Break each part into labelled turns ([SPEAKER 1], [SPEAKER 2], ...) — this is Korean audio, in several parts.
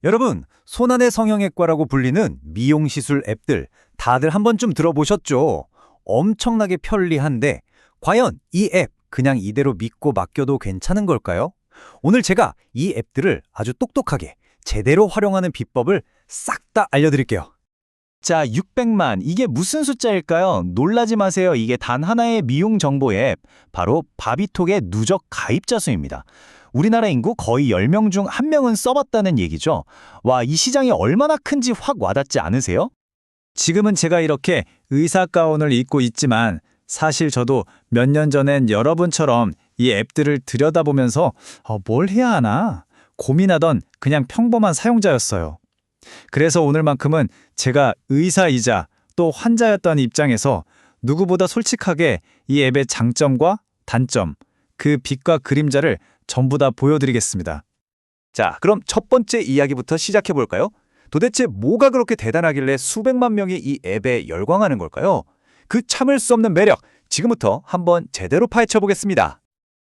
[SPEAKER 1] 여러분, 손안의 성형외과라고 불리는 미용시술 앱들 다들 한 번쯤 들어보셨죠? 엄청나게 편리한데 과연 이 앱 그냥 이대로 믿고 맡겨도 괜찮은 걸까요? 오늘 제가 이 앱들을 아주 똑똑하게 제대로 활용하는 비법을 싹 다 알려드릴게요.
[SPEAKER 2] 자, 600만. 이게 무슨 숫자일까요? 놀라지 마세요. 이게 단 하나의 미용 정보 앱, 바로 바비톡의 누적 가입자 수입니다. 우리나라 인구 거의 10명 중 1명은 써봤다는 얘기죠. 와, 이 시장이 얼마나 큰지 확 와닿지 않으세요?
[SPEAKER 3] 지금은 제가 이렇게 의사 가운을 입고 있지만 사실 저도 몇 년 전엔 여러분처럼 이 앱들을 들여다보면서 뭘 해야 하나 고민하던 그냥 평범한 사용자였어요. 그래서 오늘만큼은 제가 의사이자 또 환자였던 입장에서 누구보다 솔직하게 이 앱의 장점과 단점, 그 빛과 그림자를 전부 다 보여드리겠습니다.
[SPEAKER 1] 자, 그럼 첫 번째 이야기부터 시작해 볼까요? 도대체 뭐가 그렇게 대단하길래 수백만 명이 이 앱에 열광하는 걸까요? 그 참을 수 없는 매력, 지금부터 한번 제대로 파헤쳐 보겠습니다.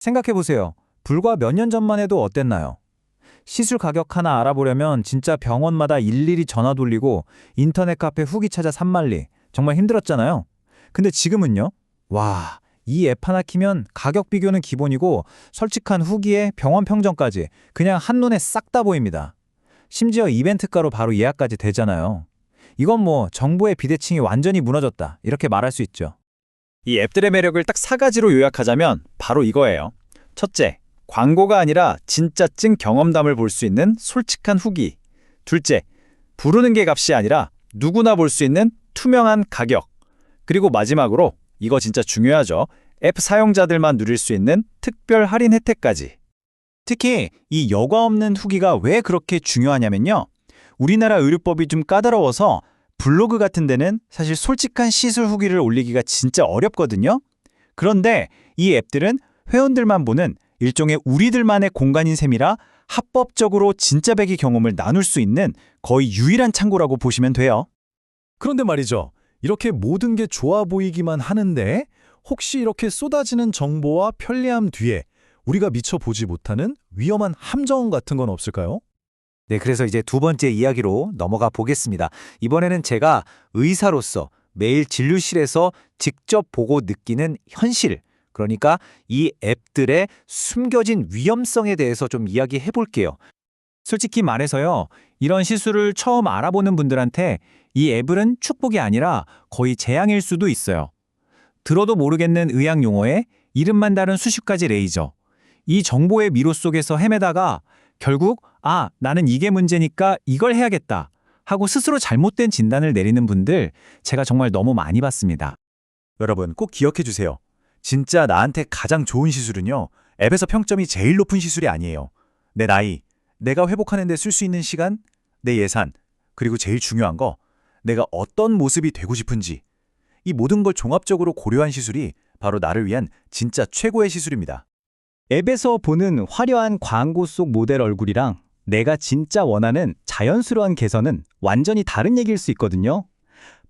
[SPEAKER 3] 생각해 보세요. 불과 몇 년 전만 해도 어땠나요? 시술 가격 하나 알아보려면 진짜 병원마다 일일이 전화 돌리고 인터넷 카페 후기 찾아 산만리, 정말 힘들었잖아요. 근데 지금은요? 와, 이 앱 하나 키면 가격 비교는 기본이고 솔직한 후기에 병원 평점까지 그냥 한눈에 싹 다 보입니다. 심지어 이벤트가로 바로 예약까지 되잖아요. 이건 뭐 정보의 비대칭이 완전히 무너졌다, 이렇게 말할 수 있죠. 이 앱들의 매력을 딱 4가지로 요약하자면 바로 이거예요. 첫째, 광고가 아니라 진짜 찐 경험담을 볼 수 있는 솔직한 후기. 둘째, 부르는 게 값이 아니라 누구나 볼 수 있는 투명한 가격. 그리고 마지막으로 이거 진짜 중요하죠. 앱 사용자들만 누릴 수 있는 특별 할인 혜택까지. 특히 이 여과 없는 후기가 왜 그렇게 중요하냐면요. 우리나라 의료법이 좀 까다로워서 블로그 같은 데는 사실 솔직한 시술 후기를 올리기가 진짜 어렵거든요. 그런데 이 앱들은 회원들만 보는 일종의 우리들만의 공간인 셈이라 합법적으로 진짜 배기 경험을 나눌 수 있는 거의 유일한 창구라고 보시면 돼요.
[SPEAKER 4] 그런데 말이죠. 이렇게 모든 게 좋아 보이기만 하는데 혹시 이렇게 쏟아지는 정보와 편리함 뒤에 우리가 미처 보지 못하는 위험한 함정 같은 건 없을까요?
[SPEAKER 1] 네, 그래서 이제 두 번째 이야기로 넘어가 보겠습니다. 이번에는 제가 의사로서 매일 진료실에서 직접 보고 느끼는 현실, 그러니까 이 앱들의 숨겨진 위험성에 대해서 좀 이야기해 볼게요.
[SPEAKER 3] 솔직히 말해서요, 이런 시술을 처음 알아보는 분들한테 이 앱은 축복이 아니라 거의 재앙일 수도 있어요. 들어도 모르겠는 의학 용어에 이름만 다른 수십 가지 레이저. 이 정보의 미로 속에서 헤매다가 결국 나는 이게 문제니까 이걸 해야겠다 하고 스스로 잘못된 진단을 내리는 분들 제가 정말 너무 많이 봤습니다.
[SPEAKER 1] 여러분 꼭 기억해 주세요. 진짜 나한테 가장 좋은 시술은요, 앱에서 평점이 제일 높은 시술이 아니에요. 내 나이, 내가 회복하는 데 쓸 수 있는 시간, 내 예산, 그리고 제일 중요한 거, 내가 어떤 모습이 되고 싶은지. 이 모든 걸 종합적으로 고려한 시술이 바로 나를 위한 진짜 최고의 시술입니다.
[SPEAKER 2] 앱에서 보는 화려한 광고 속 모델 얼굴이랑 내가 진짜 원하는 자연스러운 개선은 완전히 다른 얘기일 수 있거든요.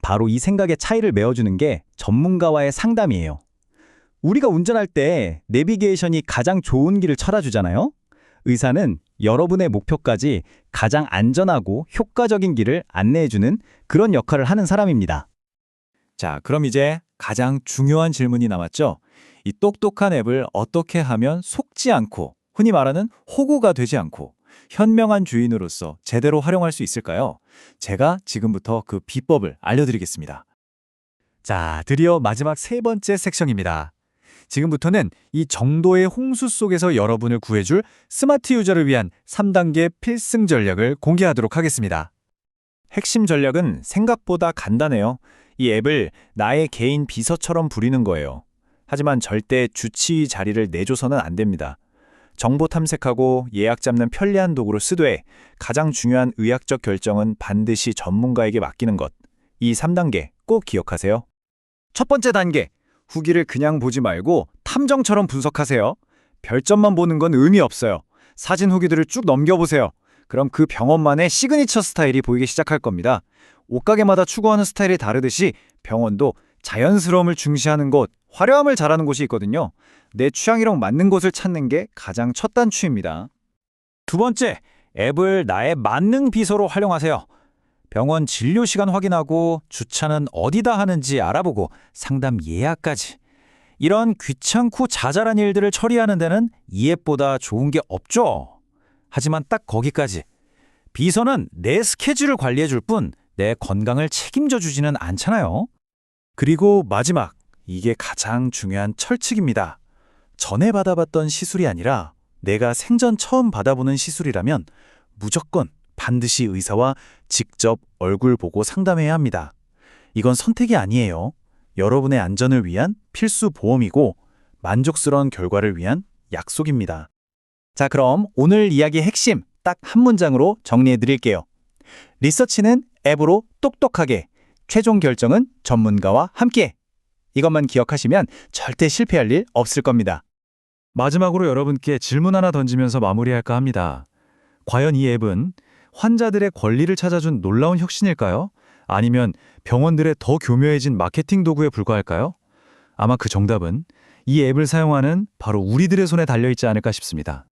[SPEAKER 2] 바로 이 생각의 차이를 메워주는 게 전문가와의 상담이에요. 우리가 운전할 때 내비게이션이 가장 좋은 길을 찾아주잖아요. 의사는 여러분의 목표까지 가장 안전하고 효과적인 길을 안내해주는 그런 역할을 하는 사람입니다.
[SPEAKER 3] 자, 그럼 이제 가장 중요한 질문이 남았죠. 이 똑똑한 앱을 어떻게 하면 속지 않고, 흔히 말하는 호구가 되지 않고 현명한 주인으로서 제대로 활용할 수 있을까요? 제가 지금부터 그 비법을 알려드리겠습니다. 자, 드디어 마지막 세 번째 섹션입니다. 지금부터는 이 정도의 홍수 속에서 여러분을 구해줄 스마트 유저를 위한 3단계 필승 전략을 공개하도록 하겠습니다. 핵심 전략은 생각보다 간단해요. 이 앱을 나의 개인 비서처럼 부리는 거예요. 하지만 절대 주치의 자리를 내줘서는 안 됩니다. 정보 탐색하고 예약 잡는 편리한 도구로 쓰되 가장 중요한 의학적 결정은 반드시 전문가에게 맡기는 것. 이 3단계 꼭 기억하세요. 첫 번째 단계, 후기를 그냥 보지 말고 탐정처럼 분석하세요. 별점만 보는 건 의미 없어요. 사진 후기들을 쭉 넘겨보세요. 그럼 그 병원만의 시그니처 스타일이 보이기 시작할 겁니다. 옷가게마다 추구하는 스타일이 다르듯이 병원도 자연스러움을 중시하는 곳, 화려함을 잘하는 곳이 있거든요. 내 취향이랑 맞는 곳을 찾는 게 가장 첫 단추입니다. 두 번째, 앱을 나의 만능 비서로 활용하세요. 병원 진료 시간 확인하고 주차는 어디다 하는지 알아보고 상담 예약까지. 이런 귀찮고 자잘한 일들을 처리하는 데는 이 앱보다 좋은 게 없죠. 하지만 딱 거기까지. 비서는 내 스케줄을 관리해 줄 뿐 내 건강을 책임져 주지는 않잖아요.
[SPEAKER 1] 그리고 마지막, 이게 가장 중요한 철칙입니다. 전에 받아봤던 시술이 아니라 내가 생전 처음 받아보는 시술이라면 무조건 반드시 의사와 직접 얼굴 보고 상담해야 합니다. 이건 선택이 아니에요. 여러분의 안전을 위한 필수 보험이고 만족스러운 결과를 위한 약속입니다.
[SPEAKER 2] 자, 그럼 오늘 이야기의 핵심 딱 한 문장으로 정리해 드릴게요. 리서치는 앱으로 똑똑하게, 최종 결정은 전문가와 함께. 이것만 기억하시면 절대 실패할 일 없을 겁니다.
[SPEAKER 3] 마지막으로 여러분께 질문 하나 던지면서 마무리할까 합니다. 과연 이 앱은 환자들의 권리를 찾아준 놀라운 혁신일까요? 아니면 병원들의 더 교묘해진 마케팅 도구에 불과할까요? 아마 그 정답은 이 앱을 사용하는 바로 우리들의 손에 달려있지 않을까 싶습니다.